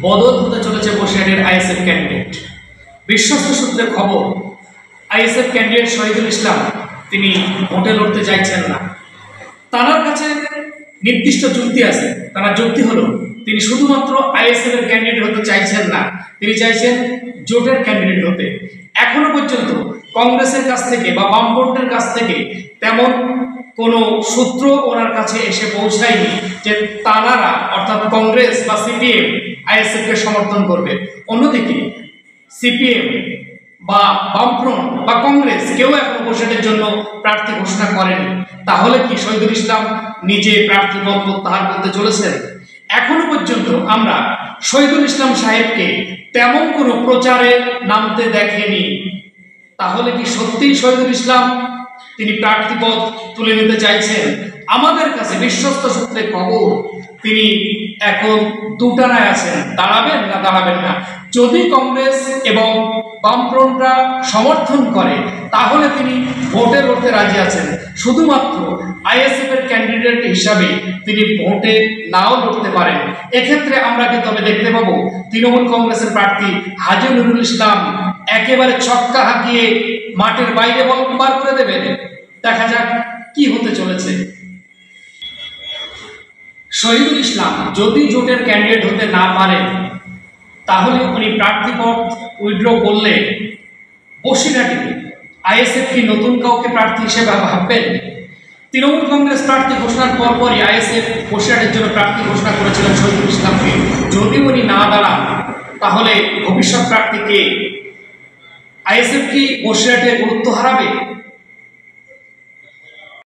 বদল হতে চলেছে বসিরহাটের আইএসএফ ক্যান্ডিডেট। বিশ্বস্ত সূত্রে খবর, আইএসএফ ক্যান্ডিডেট শহীদুল ইসলাম তিনি ভোটে লড়তে চাইছেন না। তার কাছে নির্দিষ্ট যুক্তি আছে। তার যুক্তি হলো তিনি শুধুমাত্র আইএসএফ এর ক্যান্ডিডেট হতে চাইছেন না, তিনি চাইছেন জোটের ক্যান্ডিডেট হতে। এখনো পর্যন্ত কংগ্রেসের কাছ থেকে বা বামফ্রন্টের কাছ থেকে তেমন কোনো সূত্র ওনার কাছে এসে পৌঁছায়নি যে তারা অর্থাৎ কংগ্রেস বা সিপিএম আইএসএফকে সমর্থন করবে। অন্যদিকে সিপিএম বা বামফ্রন্ট বা কংগ্রেস কেউ এখন বসিরহাটের জন্য প্রার্থী ঘোষণা করেনি। তাহলে কি শহীদুল ইসলাম নিজে প্রার্থী পদ প্রত্যাহার করতে চলেছেন? এখনো পর্যন্ত আমরা শহীদুল ইসলাম সাহেবকে তেমন কোনো প্রচারে নামতে দেখেনি। তাহলে কি সত্যিই শহীদুল ইসলাম তিনি প্রার্থী পদ তুলে নিতে চাইছেন? আমাদের কাছে বিশ্বস্ত সূত্রে খবর তিনি এখন দুটানায় আছেন, দাঁড়াবেন না দাঁড়াবেন না। যদি কংগ্রেস এবং বামফ্রন্টরা সমর্থন করে তাহলে তিনি ভোটে লড়তে রাজি আছেন। শুধুমাত্র আইএসএফ এর ক্যান্ডিডেট হিসাবে তিনি ভোটে নাও লড়তে পারেন। এক্ষেত্রে আমরা কি তবে দেখতে পাবো তৃণমূল কংগ্রেসের প্রার্থী হাজী নুরুল ইসলাম একেবারে ছক্কা হাঁকিয়ে মাঠের বাইরে বল পার করে দেবেন? দেখা যাক কি হতে চলেছে। শহীদুল ইসলাম যদি জোটের ক্যান্ডিডেট হতে না পারেন তাহলে উনি প্রার্থী পদ উইথড্র করলে বসিরহাটে আইএসএফ কি নতুন কাউকে প্রার্থী হিসেবে ভাববেন? তৃণমূল কংগ্রেস প্রার্থী ঘোষণার পরপরই আইএসএফ বসিরহাটের জন্য প্রার্থী ঘোষণা করেছিলেন শহীদুল ইসলামকে। যদি উনি না দাঁড়ান তাহলে ভবিষ্যৎ প্রার্থীকে আইএসএফ কি বসিরহাটে গুরুত্ব হারাবে?